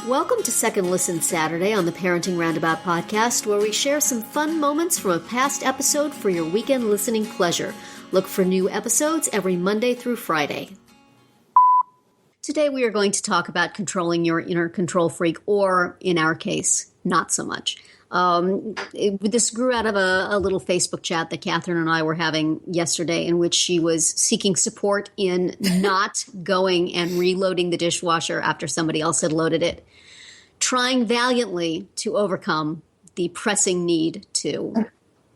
Welcome to Second Listen Saturday on the Parenting Roundabout podcast, where we share some fun moments from a past episode for your weekend listening pleasure. Look for new episodes every Monday through Friday. Today we are going to talk about controlling your inner control freak, or in our case, not so much. This grew out of a little Facebook chat that Catherine and I were having yesterday, in which she was seeking support in not going and reloading the dishwasher after somebody else had loaded it, trying valiantly to overcome the pressing need to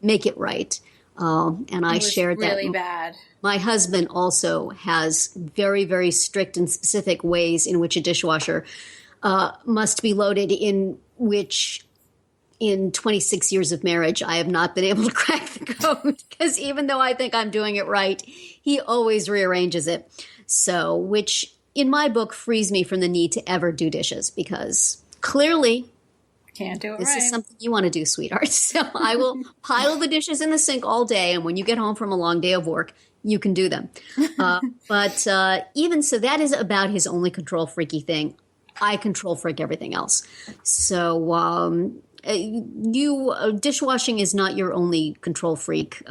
make it right. And I shared that. Really bad. My husband also has very, very strict and specific ways in which a dishwasher must be loaded, in which in 26 years of marriage, I have not been able to crack the code, because even though I think I'm doing it right, he always rearranges it. So, which in my book frees me from the need to ever do dishes, because clearly can't do it this right. is something you want to do, sweetheart. So I will pile the dishes in the sink all day, and when you get home from a long day of work, you can do them. But even so, that is about his only control freaky thing. I control freak everything else. So dishwashing is not your only control freak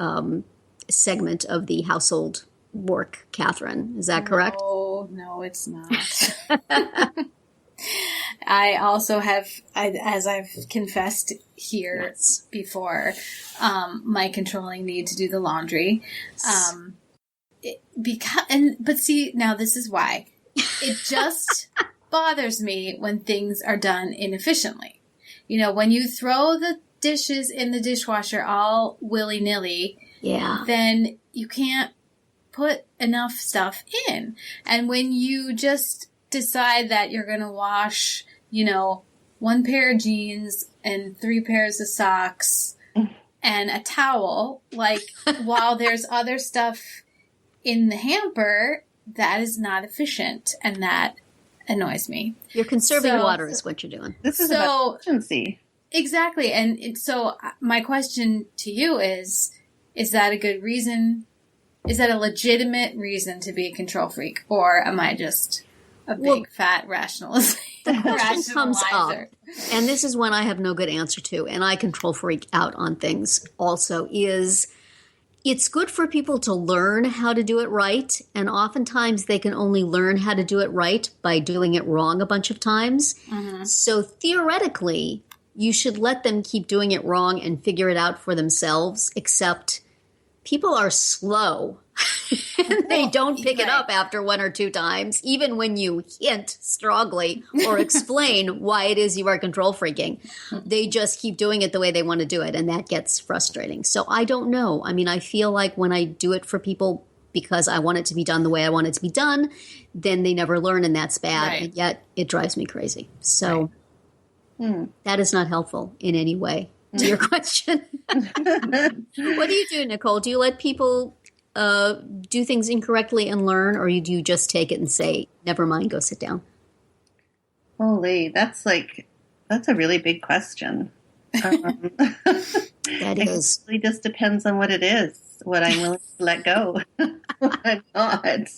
segment of the household work, Catherine. Is that correct? No, it's not. I also have, as I've confessed here before, my controlling need to do the laundry. But see, now this is why. It just bothers me when things are done inefficiently. You know, when you throw the dishes in the dishwasher all willy-nilly, then you can't put enough stuff in. And when you just decide that you're going to wash, you know, one pair of jeans and 3 pairs of socks and a towel, like, while there's other stuff in the hamper, that is not efficient, and that annoys me. You're conserving water is what you're doing. This is about efficiency. Exactly. And so my question to you is that a good reason? Is that a legitimate reason to be a control freak? Or am I just a big fat rationalizer? The question comes up, and this is one I have no good answer to, and I control freak out on things also, is it's good for people to learn how to do it right, and oftentimes they can only learn how to do it right by doing it wrong a bunch of times. Mm-hmm. So theoretically, you should let them keep doing it wrong and figure it out for themselves, except people are slow. And they don't pick it up after 1 or 2 times, even when you hint strongly or explain why it is you are control freaking. They just keep doing it the way they want to do it, and that gets frustrating. So I don't know. I mean, I feel like when I do it for people because I want it to be done the way I want it to be done, then they never learn, and that's bad. Right. And yet it drives me crazy. So that is not helpful in any way to your question. What do you do, Nicole? Do you let people do things incorrectly and learn, or do you just take it and say, never mind, go sit down? Holy, that's a really big question. That is. It really just depends on what it is, what I'm willing to let go, what I'm not.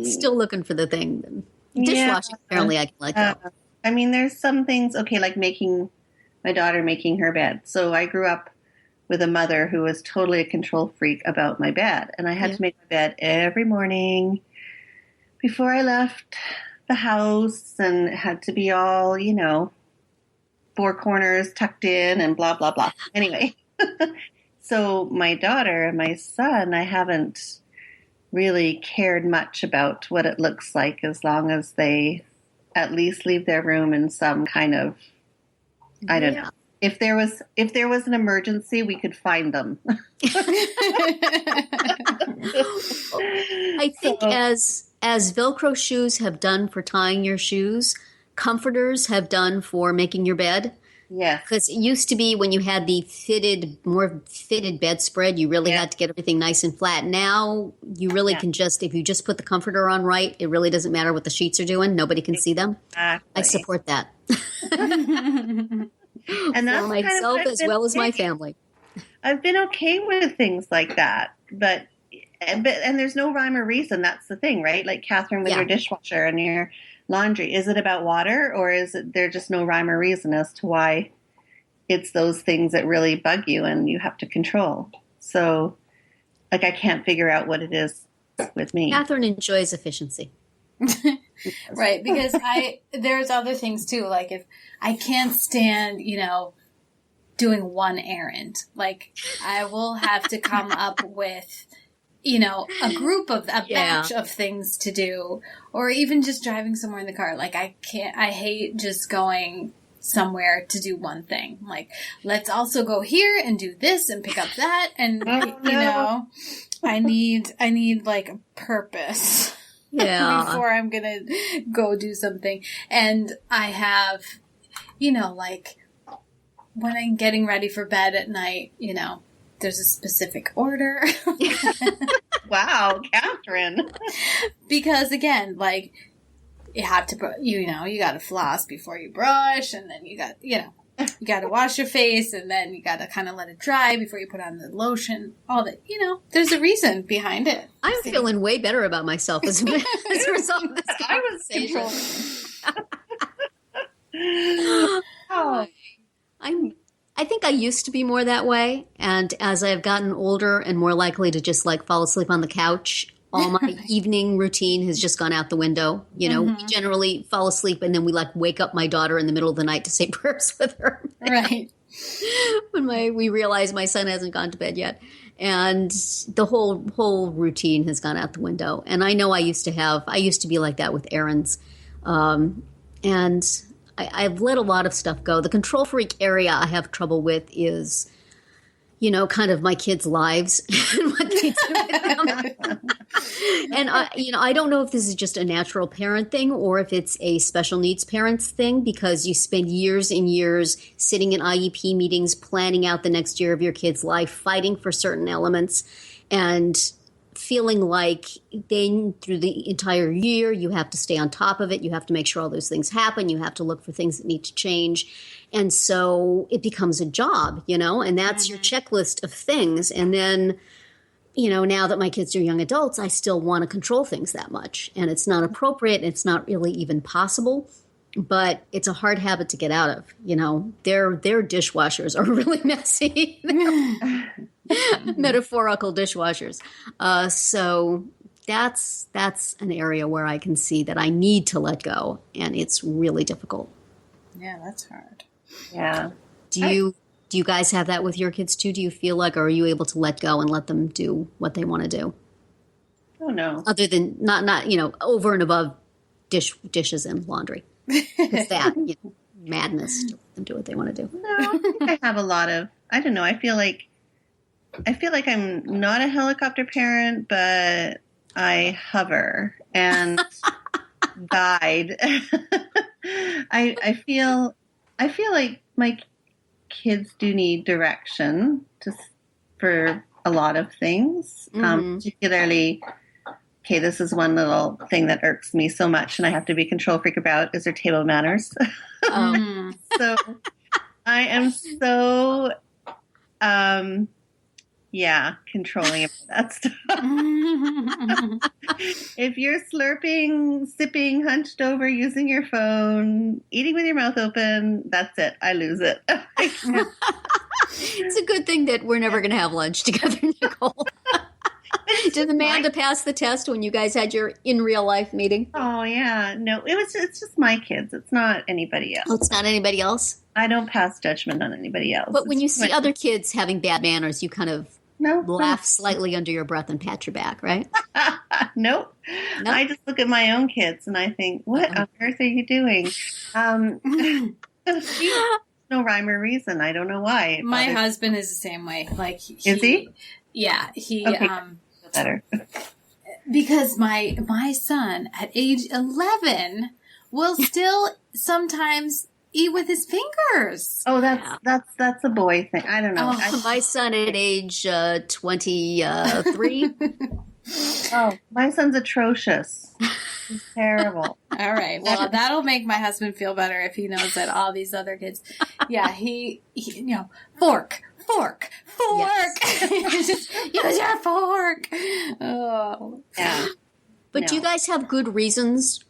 Still looking for the thing. Dishwashing, apparently I can let go. I mean, there's some things, like my daughter making her bed. So I grew up with a mother who was totally a control freak about my bed. And I had to make my bed every morning before I left the house, and it had to be all, 4 corners tucked in and blah, blah, blah. Anyway, so my daughter and my son, I haven't really cared much about what it looks like, as long as they at least leave their room in some kind of, I don't know. If there was an emergency, we could find them. I think as Velcro shoes have done for tying your shoes, comforters have done for making your bed. Yes. Because it used to be when you had the more fitted bedspread, you really had to get everything nice and flat. Now you really can if you just put the comforter on right, it really doesn't matter what the sheets are doing. Nobody can see them. Exactly. I support that. And that's for myself as well as my family. I've been okay with things like that, and there's no rhyme or reason. That's the thing, right? Like Catherine with your dishwasher and your laundry. Is it about water, or is it there just no rhyme or reason as to why it's those things that really bug you and you have to control? So, like, I can't figure out what it is with me. Catherine enjoys efficiency. Right, because there's other things too. Like, if I can't stand, doing one errand, like I will have to come up with, a batch of things to do, or even just driving somewhere in the car. Like, I hate just going somewhere to do one thing. Like, let's also go here and do this and pick up that. And, I need like a purpose. Yeah. Before I'm going to go do something. And I have, like when I'm getting ready for bed at night, there's a specific order. Wow, Catherine. Because again, like, you have to, you got to floss before you brush, and then you got to wash your face, and then you got to kind of let it dry before you put on the lotion. All that, there's a reason behind it. I'm feeling way better about myself as a result of this conversation. I think I used to be more that way, and as I've gotten older and more likely to just like fall asleep on the couch, all my evening routine has just gone out the window. We generally fall asleep and then we like wake up my daughter in the middle of the night to say prayers with her. Right. When we realize my son hasn't gone to bed yet. And the whole routine has gone out the window. And I know I used to be like that with errands. And I've let a lot of stuff go. The control freak area I have trouble with is, kind of my kids' lives and what they do with them. And I don't know if this is just a natural parent thing or if it's a special needs parents thing, because you spend years and years sitting in IEP meetings, planning out the next year of your kid's life, fighting for certain elements, and feeling like then through the entire year you have to stay on top of it. You have to make sure all those things happen. You have to look for things that need to change. And so it becomes a job, and that's your checklist of things. And then, now that my kids are young adults, I still want to control things that much. And it's not appropriate. It's not really even possible. But it's a hard habit to get out of. Their dishwashers are really messy. Metaphorical dishwashers. So that's an area where I can see that I need to let go, and it's really difficult. Yeah, that's hard. Yeah. Do you guys have that with your kids too? Do you feel like, or are you able to let go and let them do what they want to do? Oh no. Other than not over and above dishes and laundry. It's that madness to let them do what they want to do. No, I think I have a lot of, I don't know, I feel like I'm not a helicopter parent, but I hover and guide. I feel like my kids do need direction for a lot of things, particularly. Okay, this is one little thing that irks me so much, and I have to be a control freak about, is their table manners. So I am so, controlling of that stuff. If you're slurping, sipping, hunched over, using your phone, eating with your mouth open, that's it. I lose it. It's a good thing that we're never going to have lunch together, Nicole. Did Amanda pass the test when you guys had your in real life meeting? Oh yeah, no, it's just my kids. It's not anybody else. Oh, it's not anybody else? I don't pass judgment on anybody else. But when you see other kids having bad manners, you kind of laugh no. slightly under your breath and pat your back, right? Nope. I just look at my own kids and I think, what on earth are you doing? No rhyme or reason. I don't know why. My husband is the same way. Like, is he? Yeah, he. Okay. Better. Because my son at age 11 will still sometimes eat with his fingers. Oh, that's a boy thing. I don't know. My son at age 23. Oh, my son's atrocious. He's terrible. All right. Well, that'll make my husband feel better if he knows that all these other kids. Yeah, he fork. Yes. Just use your fork. Oh. Yeah. But do you guys have good reasons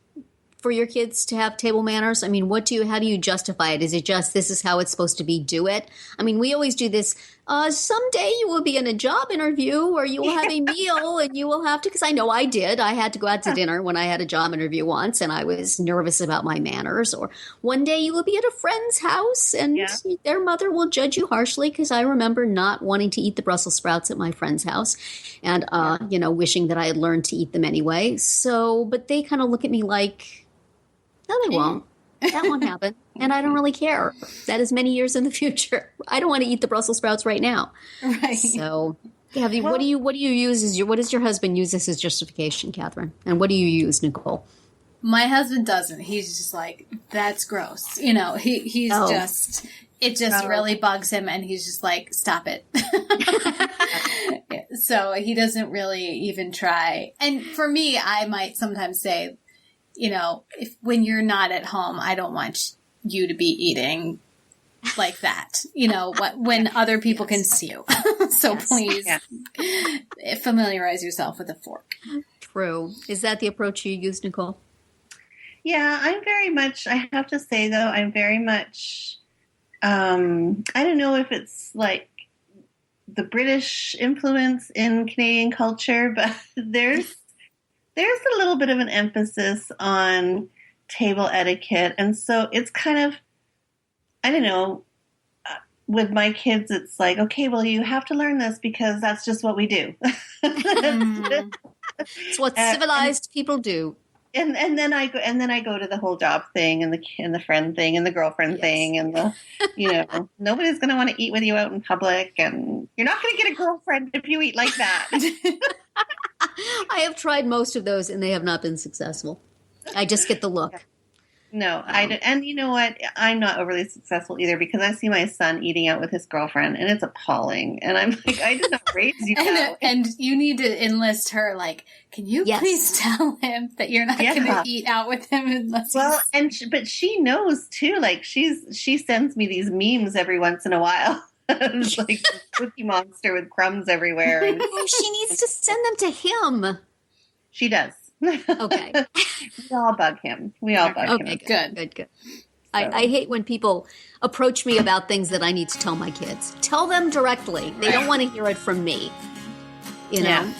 for your kids to have table manners? I mean, how do you justify it? Is it just, this is how it's supposed to be, do it? I mean, we always do this, someday you will be in a job interview or you will have a meal and you will have to, because I know I did. I had to go out to dinner when I had a job interview once and I was nervous about my manners. Or one day you will be at a friend's house and their mother will judge you harshly, because I remember not wanting to eat the Brussels sprouts at my friend's house and, wishing that I had learned to eat them anyway. So, but they kind of look at me like, no, they won't. That won't happen. And I don't really care. That is many years in the future. I don't want to eat the Brussels sprouts right now. Right. So, what do you use what does your husband use as his justification, Catherine? And what do you use, Nicole? My husband doesn't. He's just like, that's gross. You know, he's just, it just really bugs him and he's just like, stop it. So he doesn't really even try. And for me, I might sometimes say, when you're not at home, I don't want you to be eating like that, when other people can see you. So please familiarize yourself with a fork. True. Is that the approach you use, Nicole? Yeah, I have to say though, I'm very much, I don't know if it's like the British influence in Canadian culture, but there's a little bit of an emphasis on table etiquette. And so it's kind of, I don't know, with my kids, it's like, okay, well, you have to learn this because that's just what we do. It's what civilized people do. And then I go to the whole job thing and the friend thing and the girlfriend thing and the, nobody's going to want to eat with you out in public and you're not going to get a girlfriend if you eat like that. I have tried most of those and they have not been successful. I just get the look. No, and you know what? I'm not overly successful either because I see my son eating out with his girlfriend and it's appalling. And I'm like, I did not raise you that. And you need to enlist her. Like, can you please tell him that you're not going to eat out with him unless? Well, but she knows too. Like she sends me these memes every once in a while. It's like a Cookie Monster with crumbs everywhere. And she needs to send them to him. She does. Okay. We all bug him. Okay, good. I hate when people approach me about things that I need to tell my kids. Tell them directly. They don't want to hear it from me. Yeah.